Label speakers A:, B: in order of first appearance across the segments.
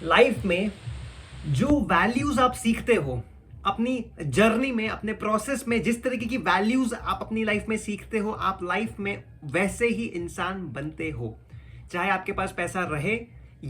A: Life में जो values आप सीखते हो अपनी जर्नी में, अपने प्रोसेस में, जिस तरीके की वैल्यूज आप अपनी लाइफ में सीखते हो, आप लाइफ में वैसे ही इंसान बनते हो। चाहे आपके पास पैसा रहे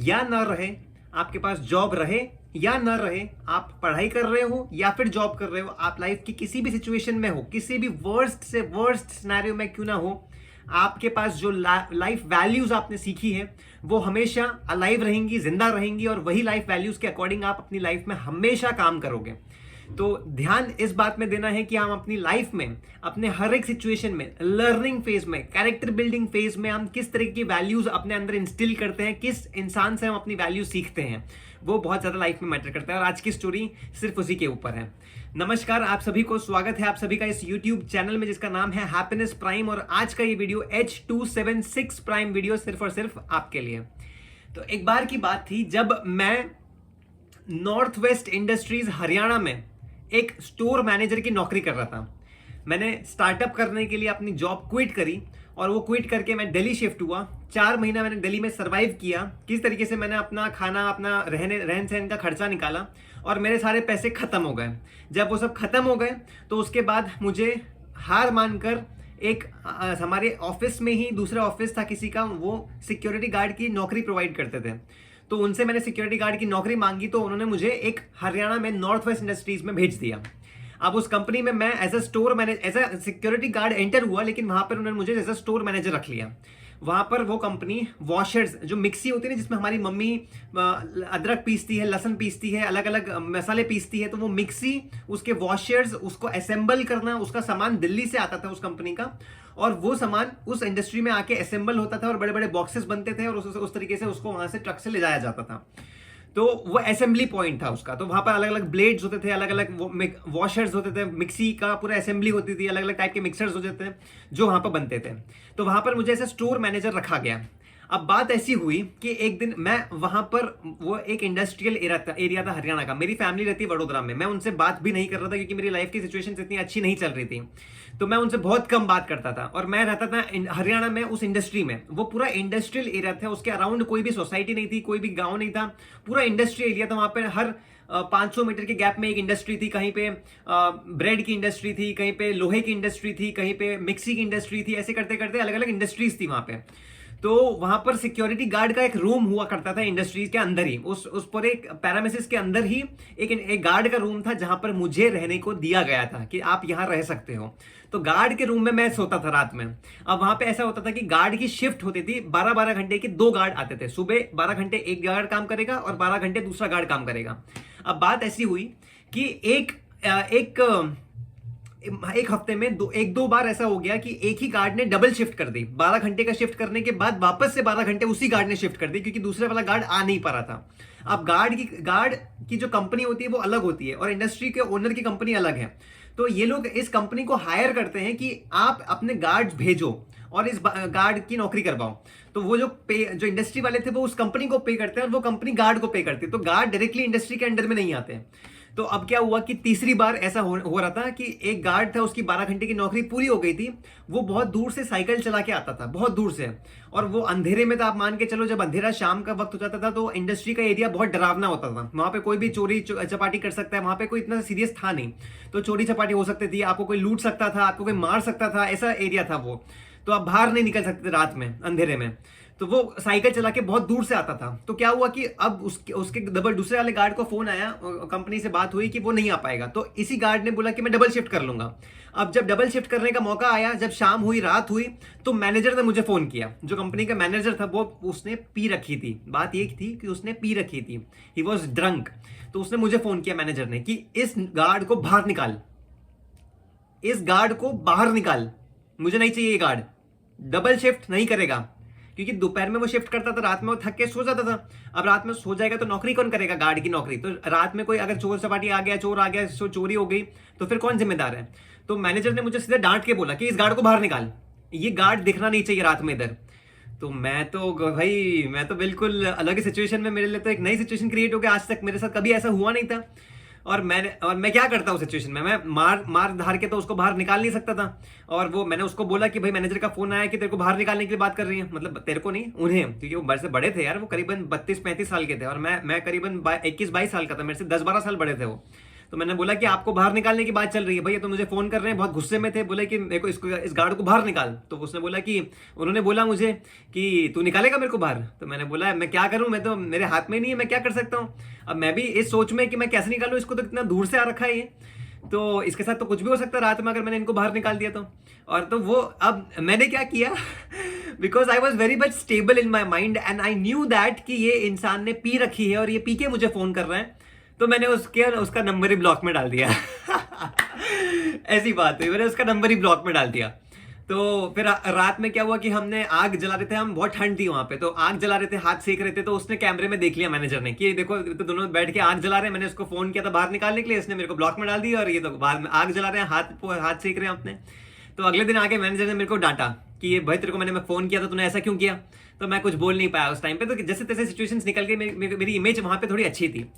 A: या ना रहे, आपके पास जॉब रहे या ना रहे, आप पढ़ाई कर रहे हो या फिर जॉब कर रहे हो, आप लाइफ की किसी भी सिचुएशन में हो, किसी भी वर्स्ट से वर्स्ट सिनेरियो में क्यों ना हो, आपके पास जो लाइफ वैल्यूज आपने सीखी है वो हमेशा अलाइव रहेंगी, जिंदा रहेंगी, और वही लाइफ वैल्यूज के अकॉर्डिंग आप अपनी लाइफ में हमेशा काम करोगे। तो ध्यान इस बात में देना है कि हम अपनी लाइफ में, अपने हर एक सिचुएशन में, लर्निंग फेज में, कैरेक्टर बिल्डिंग फेज में हम किस तरह की वैल्यूज अपने अंदर इंस्टिल करते हैं, किस इंसान से हम अपनी वैल्यूज सीखते हैं, वो बहुत ज्यादा लाइफ में मैटर करता है। और आज की स्टोरी सिर्फ उसी के ऊपर है। नमस्कार, आप सभी को स्वागत है आप सभी का इस YouTube चैनल में जिसका नाम है हैप्पीनेस प्राइम। और आज का ये वीडियो H276 प्राइम वीडियो सिर्फ और सिर्फ आपके लिए। तो एक बार की बात थी जब मैं नॉर्थ वेस्ट इंडस्ट्रीज हरियाणा में एक स्टोर मैनेजर की नौकरी कर रहा था। मैंने स्टार्टअप करने के लिए अपनी जॉब क्विट करी और वो क्विट करके मैं दिल्ली शिफ्ट हुआ। 4 महीना मैंने दिल्ली में सरवाइव किया। किस तरीके से मैंने अपना खाना, अपना रहन सहन का खर्चा निकाला और मेरे सारे पैसे खत्म हो गए। जब वो सब खत्म हो गए तो उसके बाद मुझे हार मानकर एक हमारे ऑफिस में ही दूसरा ऑफिस था किसी का, वो सिक्योरिटी गार्ड की नौकरी प्रोवाइड करते थे। तो उनसे मैंने सिक्योरिटी गार्ड की नौकरी मांगी तो उन्होंने मुझे एक हरियाणा में नॉर्थ वेस्ट इंडस्ट्रीज में भेज दिया। अब उस कंपनी में मैं as a security guard enter हुआ, लेकिन वहां पर उन्होंने मुझे एज अ स्टोर मैनेजर रख लिया। वहां पर वो कंपनी वॉशर्स, जो मिक्सी होती है ना जिसमें हमारी मम्मी अदरक पीसती है, लहसुन पीसती है, अलग अलग मसाले पीसती है, तो वो मिक्सी, उसके वॉशर्स, उसको असेंबल करना, उसका सामान दिल्ली से आता था उस कंपनी का, और वो सामान उस इंडस्ट्री में आके असेंबल होता था और बड़े बड़े बॉक्सेस बनते थे और उस तरीके से उसको वहां से ट्रक से ले जाया जाता था। तो वो असेंबली पॉइंट था उसका। तो वहां पर अलग अलग ब्लेड्स होते थे, अलग अलग वॉशर्स होते थे, मिक्सी का पूरा असेंबली होती थी, अलग अलग टाइप के मिक्सर्स होते थे जो वहां पर बनते थे। तो वहां पर मुझे ऐसे स्टोर मैनेजर रखा गया। अब बात ऐसी हुई कि एक दिन मैं वहां पर, वो एक इंडस्ट्रियल एरिया था हरियाणा का। मेरी फैमिली रहती है वडोदरा में। मैं उनसे बात भी नहीं कर रहा था क्योंकि मेरी लाइफ की सिचुएशन इतनी अच्छी नहीं चल रही थी, तो मैं उनसे बहुत कम बात करता था। और मैं रहता था हरियाणा में उस इंडस्ट्री में। वो पूरा इंडस्ट्रियल एरिया था, उसके अराउंड कोई भी सोसाइटी नहीं थी, कोई भी गांव नहीं था, पूरा इंडस्ट्रियल एरिया था। वहां पर हर 500 मीटर के गैप में एक इंडस्ट्री थी। कहीं पे ब्रेड की इंडस्ट्री थी, कहीं पे लोहे की इंडस्ट्री थी, कहीं पे मिक्सी की इंडस्ट्री थी। ऐसे करते करते अलग अलग इंडस्ट्रीज थी वहां पे। तो वहां पर सिक्योरिटी गार्ड का एक रूम हुआ करता था इंडस्ट्रीज के अंदर ही, उस पर एक पैरामिसिस के अंदर ही एक गार्ड का रूम था जहां पर मुझे रहने को दिया गया था कि आप यहां रह सकते हो। तो गार्ड के रूम में मैं सोता था रात में। अब वहां पे ऐसा होता था कि गार्ड की शिफ्ट होती थी, 12-12 घंटे के 2 गार्ड आते थे। सुबह 12 घंटे एक गार्ड काम करेगा और 12 घंटे दूसरा गार्ड काम करेगा। अब बात ऐसी हुई कि एक हफ्ते में एक दो बार ऐसा हो गया कि एक ही गार्ड ने डबल शिफ्ट कर दी। 12 घंटे का शिफ्ट करने के बाद वापस से 12 घंटे उसी गार्ड ने शिफ्ट कर दी क्योंकि दूसरे वाला गार्ड आ नहीं पा रहा था। अब गार्ड की जो कंपनी होती है वो अलग होती है और इंडस्ट्री के ओनर की कंपनी अलग है। तो ये लोग इस कंपनी को हायर करते हैं कि आप अपने गार्ड भेजो और इस गार्ड की नौकरी करवाओ। तो वो जो इंडस्ट्री वाले थे वो उस कंपनी को पे करते हैं और वो कंपनी गार्ड को पे करती है। तो गार्ड डायरेक्टली इंडस्ट्री के अंडर में नहीं आते हैं। तो अब क्या हुआ कि तीसरी बार ऐसा हो रहा था कि एक गार्ड था, उसकी 12 घंटे की नौकरी पूरी हो गई थी। वो बहुत दूर से साइकिल चला के आता था, बहुत दूर से, और वो अंधेरे में था। आप मान के चलो, जब अंधेरा शाम का वक्त हो जाता था तो इंडस्ट्री का एरिया बहुत डरावना होता था। वहां पे कोई भी चोरी चपाटी कर सकता है, वहां पे कोई इतना सीरियस था नहीं। तो चोरी चपाटी हो सकती थी, आपको कोई लूट सकता था, आपको कोई मार सकता था, ऐसा एरिया था वो। तो आप बाहर नहीं निकल सकते थे रात में अंधेरे में। तो वो साइकिल चला के बहुत दूर से आता था। तो क्या हुआ कि अब उसके डबल दूसरे वाले गार्ड को फोन आया, कंपनी से बात हुई कि वो नहीं आ पाएगा। तो इसी गार्ड ने बोला कि मैं डबल शिफ्ट कर लूंगा। अब जब डबल शिफ्ट करने का मौका आया, जब शाम हुई, रात हुई, तो मैनेजर ने मुझे फोन किया। जो कंपनी का मैनेजर था वो, उसने पी रखी थी। बात ये थी कि उसने पी रखी थी, ही वॉज ड्रंक। तो उसने मुझे फोन किया मैनेजर ने कि इस गार्ड को बाहर निकाल, इस गार्ड को बाहर निकाल, मुझे नहीं चाहिए ये गार्ड, डबल शिफ्ट नहीं करेगा। क्योंकि दोपहर में वो शिफ्ट करता था, रात में वो थक के सो जाता था। अब रात में सो जाएगा तो नौकरी कौन करेगा, गार्ड की नौकरी। तो रात में कोई अगर चोर सपाटी आ गया, चोर आ गया, चोरी हो गई, तो फिर कौन जिम्मेदार है। तो मैनेजर ने मुझे सीधे डांट के बोला कि इस गार्ड को बाहर निकाल, ये गार्ड दिखना नहीं चाहिए रात में इधर। तो मैं तो बिल्कुल अलग ही सिचुएशन में, मेरे लिए तो एक नई सिचुएशन क्रिएट हो गया। आज तक मेरे साथ कभी ऐसा हुआ नहीं था। और मैं क्या करता हूँ सिचुएशन में, मैं मार धार के तो उसको बाहर निकाल नहीं सकता था। और वो मैंने उसको बोला कि भाई मैनेजर का फोन आया कि तेरे को बाहर निकालने के लिए बात कर रही है, मतलब तेरे को नहीं उन्हें, क्योंकि वो मेरे से बड़े थे यार, वो करीबन 32-35 साल के थे और मैं करीबन 21-22 साल का था, मेरे से 10-12 साल बड़े थे वो। तो मैंने बोला कि आपको बाहर निकालने की बात चल रही है भैया, तो मुझे फोन कर रहे हैं, बहुत गुस्से में थे, बोले कि मेरे को इस गार्ड को बाहर निकाल। तो उसने बोला कि उन्होंने बोला मुझे कि तू निकालेगा मेरे को बाहर। तो मैंने बोला मैं क्या करूं, मैं तो मेरे हाथ में नहीं है, मैं क्या कर सकता हूं। अब मैं भी इस सोच में कि मैं कैसे निकालूं, इसको तो इतना दूर से आ रखा है ये, तो इसके साथ तो कुछ भी हो सकता है रात में अगर मैंने इनको बाहर निकाल दिया तो। और तो वो अब मैंने क्या किया, because I was very much stable in my mind and I knew that कि ये इंसान ने पी रखी है और ये पी के मुझे फोन कर रहा है, तो मैंने उसका नंबर ही ब्लॉक में डाल दिया। ऐसी बात हुई, मैंने उसका नंबर ही ब्लॉक में डाल दिया। तो फिर रात में क्या हुआ कि हमने आग जला रहे थे, हम बहुत ठंड थी वहां पे, तो आग जला रहे थे, हाथ सेक रहे थे, तो उसने कैमरे में देख लिया मैनेजर ने कि देखो तो दोनों बैठ के आग जला रहे हैं। मैंने उसको फोन किया था बाहर निकालने के लिए, इसने मेरे को ब्लॉक में डाल दिया और ये तो बाहर में आग जला रहे हैं, हाथ सेक रहे हैं अपने। तो अगले दिन आके मैनेजर ने मेरे को डांटा कि ये भाई तेरे को मैंने फोन किया था, तूने ऐसा क्यों किया। तो मैं कुछ बोल नहीं पाया उस टाइम पे, तो जैसे तैसे सिचुएशंस निकल गई, मेरी इमेज वहां पे थोड़ी अच्छी थी।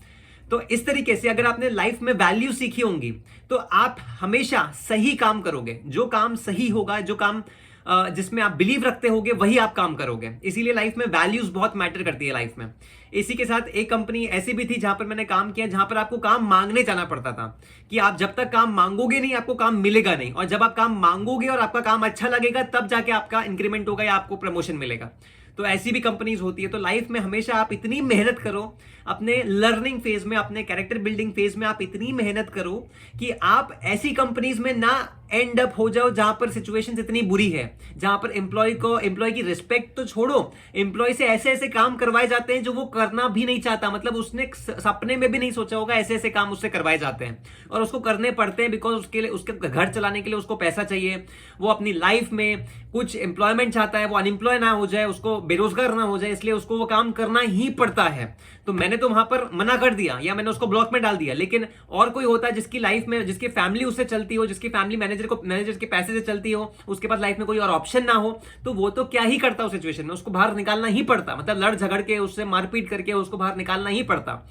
A: तो इस तरीके से अगर आपने लाइफ में वैल्यू सीखी होंगी तो आप हमेशा सही काम करोगे, जो काम सही होगा, जो काम जिसमें आप बिलीव रखते होगे वही आप काम करोगे। इसीलिए लाइफ में वैल्यूज बहुत मैटर करती है लाइफ में। इसी के साथ एक कंपनी ऐसी भी थी जहां पर मैंने काम किया, जहां पर आपको काम मांगने जाना पड़ता था कि आप जब तक काम मांगोगे नहीं आपको काम मिलेगा नहीं, और जब आप काम मांगोगे और आपका काम अच्छा लगेगा तब जाके आपका इंक्रीमेंट होगा या आपको प्रमोशन मिलेगा। तो ऐसी भी कंपनीज होती है। तो लाइफ में हमेशा आप इतनी मेहनत करो, अपने लर्निंग फेज में, अपने कैरेक्टर बिल्डिंग फेज में आप इतनी मेहनत करो कि आप ऐसी कंपनीज में ना एंड अप हो जाओ जहां पर सिचुएशंस इतनी बुरी है, जहां पर एम्प्लॉय की रिस्पेक्ट तो छोड़ो, एम्प्लॉय से ऐसे ऐसे काम करवाए जाते हैं जो वो करना भी नहीं चाहता, मतलब उसने सपने में भी नहीं सोचा होगा, ऐसे ऐसे काम उससे करवाए जाते हैं और उसको करने पड़ते हैं बिकॉज उसके लिए, उसके घर चलाने के लिए उसको पैसा चाहिए। वो अपनी लाइफ में कुछ एम्प्लॉयमेंट चाहता है, वो अनएम्प्लॉय ना हो जाए, उसको बेरोजगार ना हो जाए, इसलिए उसको वो काम करना ही पड़ता है। तो मैंने तो वहां पर मना कर दिया या मैंने उसको ब्लॉक में डाल दिया। लेकिन और कोई होता है जिसकी लाइफ में, जिसकी फैमिली उससे चलती हो, जिसकी फैमिली मैनेजर के पैसे से चलती हो, उसके पास लाइफ में कोई और ऑप्शन ना हो, तो वो तो क्या ही करता उस सिचुएशन में, उसको बाहर निकालना ही पड़ता, मतलब लड़ झगड़ के उससे मारपीट करके उसको बाहर निकालना ही पड़ता।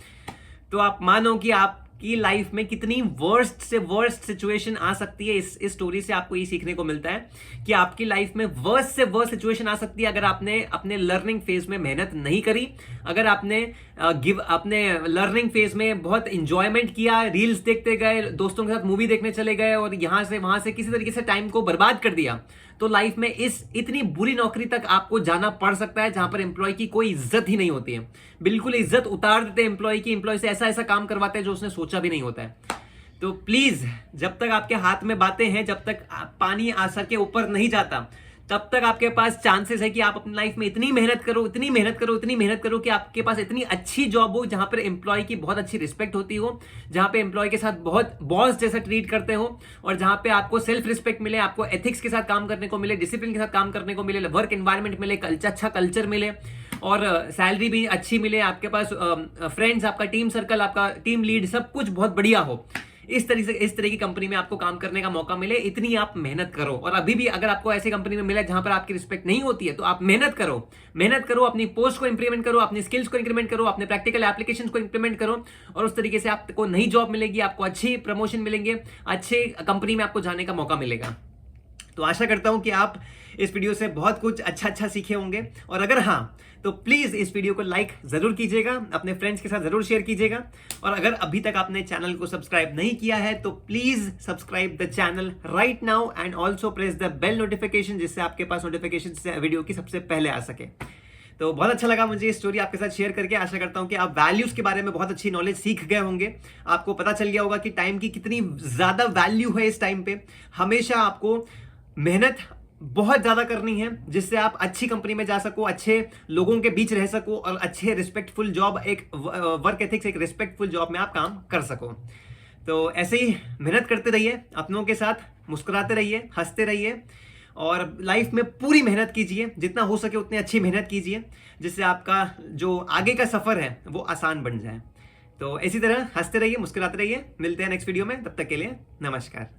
A: तो आप मानो कि आपकी लाइफ में कितनी वर्स्ट से वर्स्ट सिचुएशन आ सकती है। इस स्टोरी से आपको ये सीखने को मिलता है कि आपकी लाइफ में वर्स्ट से वर्स्ट सिचुएशन आ सकती है अगर आपने अपने लर्निंग फेज में मेहनत नहीं करी, अगर आपने अपने लर्निंग फेज में बहुत इंजॉयमेंट किया, रील्स देखते गए, दोस्तों के साथ मूवी देखने चले गए और यहां से वहां से किसी तरीके से टाइम को बर्बाद कर दिया, तो लाइफ में इस इतनी बुरी नौकरी तक आपको जाना पड़ सकता है जहां पर एम्प्लॉय की कोई इज्जत ही नहीं होती है। बिल्कुल इज्जत उतार देते हैं एम्प्लॉय की, एम्प्लॉय से ऐसा ऐसा काम करवाते हैं जो उसने सोचा भी नहीं होता है। तो प्लीज, जब तक आपके हाथ में बातें हैं, जब तक पानी सर के ऊपर नहीं जाता, तब तक आपके पास चांसेस है कि आप अपनी लाइफ में इतनी मेहनत करो, इतनी मेहनत करो, इतनी मेहनत करो कि आपके पास इतनी अच्छी जॉब हो जहां पर एम्प्लॉय की बहुत अच्छी रिस्पेक्ट होती हो, जहां पे एम्प्लॉय के साथ बहुत बॉस जैसा ट्रीट करते हो और जहां पे आपको सेल्फ रिस्पेक्ट मिले, आपको एथिक्स के साथ काम करने को मिले, डिसिप्लिन के साथ काम करने को मिले, वर्क एनवायरमेंट मिले, अच्छा कल्चर मिले और सैलरी भी अच्छी मिले, आपके पास फ्रेंड्स, आपका टीम सर्कल, आपका टीम लीड, सब कुछ बहुत बढ़िया हो। इस तरह की कंपनी में आपको काम करने का मौका मिले, इतनी आप मेहनत करो। और अभी भी अगर आपको ऐसी कंपनी में मिला जहां पर आपकी रिस्पेक्ट नहीं होती है, तो आप मेहनत करो, अपनी पोस्ट को इंप्लीमेंट करो, अपनी स्किल्स को इंक्रीमेंट करो, अपने प्रैक्टिकल एप्लीकेशंस को इंप्लीमेंट करो और उस तरीके से आपको नई जॉब मिलेगी, आपको अच्छी प्रमोशन मिलेंगे, अच्छे कंपनी में आपको जाने का मौका मिलेगा। तो आशा करता हूं कि आप इस वीडियो से बहुत कुछ अच्छा सीखे होंगे, और अगर हाँ तो प्लीज इस वीडियो को लाइक जरूर कीजिएगा, अपने फ्रेंड्स के साथ जरूर शेयर कीजिएगा, और अगर अभी तक आपने चैनल को सब्सक्राइब नहीं किया है तो please subscribe the channel right now and also press the bell notification, जिससे आपके पास नोटिफिकेशन वीडियो की सबसे पहले आ सके। तो बहुत अच्छा लगा मुझे ये स्टोरी आपके साथ शेयर करके। आशा करता हूं कि आप वैल्यूज के बारे में बहुत अच्छी नॉलेज सीख गए होंगे, आपको पता चल गया होगा कि टाइम की कितनी ज्यादा वैल्यू है इस टाइम पे। हमेशा आपको मेहनत बहुत ज्यादा करनी है जिससे आप अच्छी कंपनी में जा सको, अच्छे लोगों के बीच रह सको और अच्छे रिस्पेक्टफुल जॉब, एक वर्क एथिक्स, एक रिस्पेक्टफुल जॉब में आप काम कर सको। तो ऐसे ही मेहनत करते रहिए, अपनों के साथ मुस्कुराते रहिए, हंसते रहिए और लाइफ में पूरी मेहनत कीजिए, जितना हो सके उतनी अच्छी मेहनत कीजिए, जिससे आपका जो आगे का सफर है वो आसान बन जाए। तो इसी तरह हंसते रहिए, मुस्कुराते रहिए। मिलते हैं नेक्स्ट वीडियो में, तब तक के लिए नमस्कार।